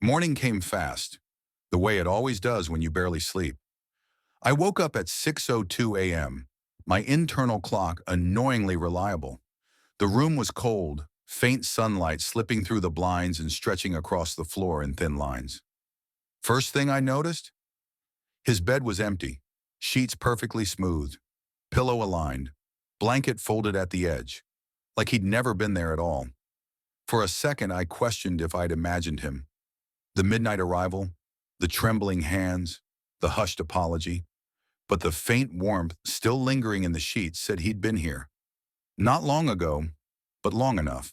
Morning came fast, the way it always does when you barely sleep. I woke up at 6:02 a.m., my internal clock annoyingly reliable. The room was cold, faint sunlight slipping through the blinds and stretching across the floor in thin lines. First thing I noticed? His bed was empty, sheets perfectly smooth, pillow aligned, blanket folded at the edge, like he'd never been there at all. For a second, I questioned if I'd imagined him. The midnight arrival, the trembling hands, the hushed apology, but the faint warmth still lingering in the sheets said he'd been here. Not long ago, but long enough.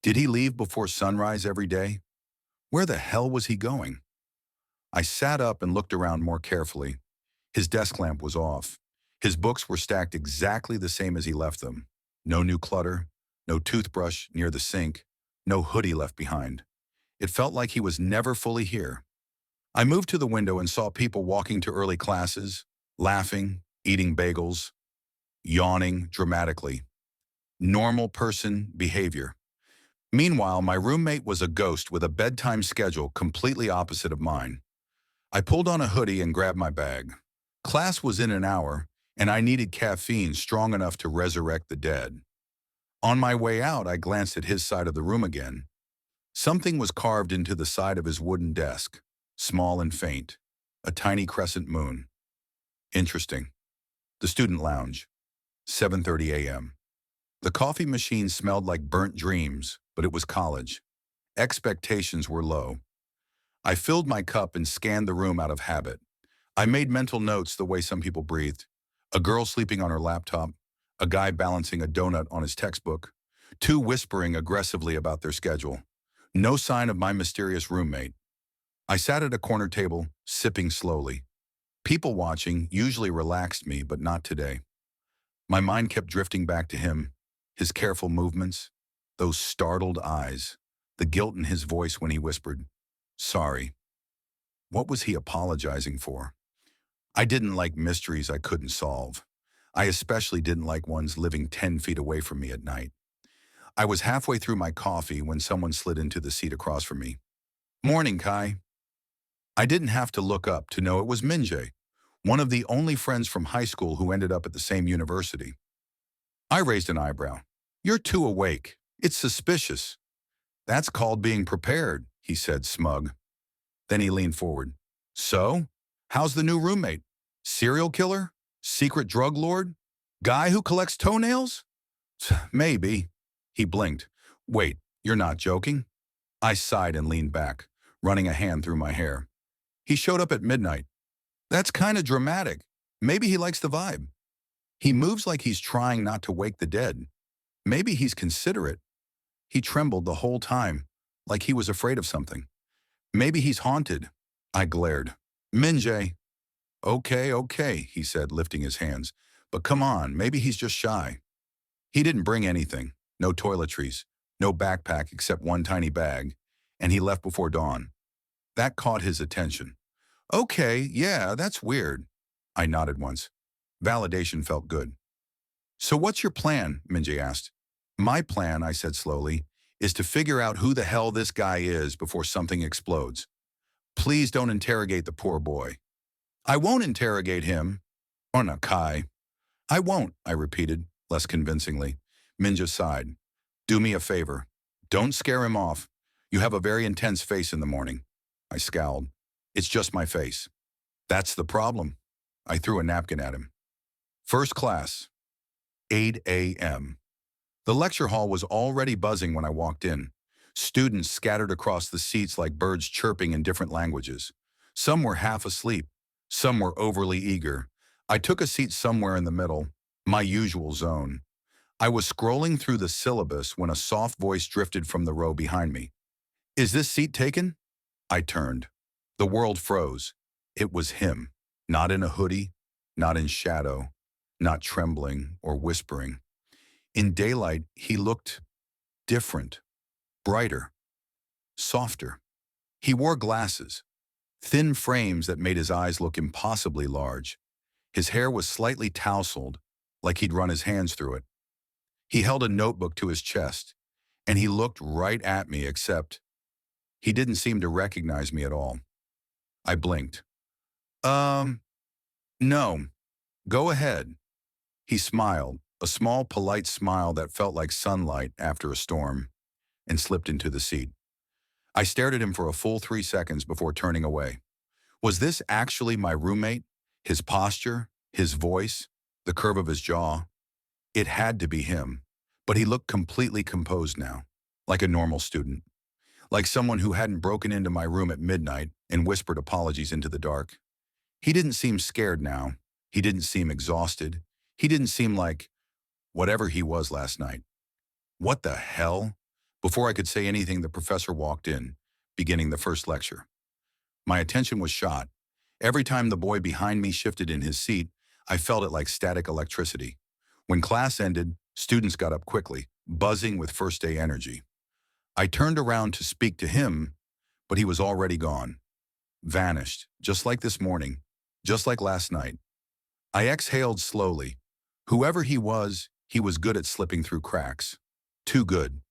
Did he leave before sunrise every day? Where the hell was he going? I sat up and looked around more carefully. His desk lamp was off. His books were stacked exactly the same as he left them. No new clutter, no toothbrush near the sink, no hoodie left behind. It felt like he was never fully here. I moved to the window and saw people walking to early classes, laughing, eating bagels, yawning dramatically. Normal person behavior. Meanwhile, my roommate was a ghost with a bedtime schedule completely opposite of mine. I pulled on a hoodie and grabbed my bag. Class was in an hour, and I needed caffeine strong enough to resurrect the dead. On my way out, I glanced at his side of the room again. Something was carved into the side of his wooden desk, small and faint, a tiny crescent moon. Interesting. The student lounge, 7:30 a.m. The coffee machine smelled like burnt dreams, but it was college. Expectations were low. I filled my cup and scanned the room out of habit. I made mental notes the way some people breathed. A girl sleeping on her laptop, a guy balancing a donut on his textbook, two whispering aggressively about their schedule. No sign of my mysterious roommate. I sat at a corner table, sipping slowly. People watching usually relaxed me, but not today. My mind kept drifting back to him, his careful movements, those startled eyes, the guilt in his voice when he whispered, "Sorry." What was he apologizing for? I didn't like mysteries I couldn't solve. I especially didn't like ones living 10 feet away from me at night. I was halfway through my coffee when someone slid into the seat across from me. "Morning, Kai." I didn't have to look up to know it was Minjae, one of the only friends from high school who ended up at the same university. I raised an eyebrow. "You're too awake. It's suspicious." "That's called being prepared," he said, smug. Then he leaned forward. "So? How's the new roommate? Serial killer? Secret drug lord? Guy who collects toenails?" "Maybe." He blinked. "Wait, you're not joking?" I sighed and leaned back, running a hand through my hair. "He showed up at midnight." "That's kind of dramatic. Maybe he likes the vibe." "He moves like he's trying not to wake the dead. Maybe he's considerate." He trembled the whole time, like he was afraid of something. "Maybe he's haunted." I glared. "Minjae." Okay, he said, lifting his hands. "But come on, maybe he's just shy." He didn't bring anything. No toiletries, no backpack except one tiny bag, and he left before dawn. That caught his attention. "Okay, yeah, that's weird." I nodded once. Validation felt good. "So what's your plan?" Minjae asked. "My plan," I said slowly, "is to figure out who the hell this guy is before something explodes. Please don't interrogate the poor boy." "I won't interrogate him." "Oh no, Kai." "I won't," I repeated, less convincingly. Minja sighed. "Do me a favor. Don't scare him off. You have a very intense face in the morning." I scowled. "It's just my face." "That's the problem." I threw a napkin at him. First class, 8 a.m. The lecture hall was already buzzing when I walked in. Students scattered across the seats like birds chirping in different languages. Some were half asleep. Some were overly eager. I took a seat somewhere in the middle, my usual zone. I was scrolling through the syllabus when a soft voice drifted from the row behind me. "Is this seat taken?" I turned. The world froze. It was him. Not in a hoodie, not in shadow, not trembling or whispering. In daylight, he looked different, brighter, softer. He wore glasses, thin frames that made his eyes look impossibly large. His hair was slightly tousled, like he'd run his hands through it. He held a notebook to his chest, and he looked right at me except He didn't seem to recognize me at all. I blinked. Um, no. Go ahead. He smiled, a small, polite smile that felt like sunlight after a storm, and slipped into the seat. I stared at him for a full 3 seconds before turning away. Was this actually my roommate? His posture, his voice, the curve of his jaw? It had to be him, but he looked completely composed now, like a normal student, like someone who hadn't broken into my room at midnight and whispered apologies into the dark. He didn't seem scared now. He didn't seem exhausted. He didn't seem like whatever he was last night. What the hell? Before I could say anything, the professor walked in, beginning the first lecture. My attention was shot. Every time the boy behind me shifted in his seat, I felt it like static electricity. When class ended, students got up quickly, buzzing with first day energy. I turned around to speak to him, but he was already gone. Vanished, just like this morning, just like last night. I exhaled slowly. Whoever he was good at slipping through cracks. Too good.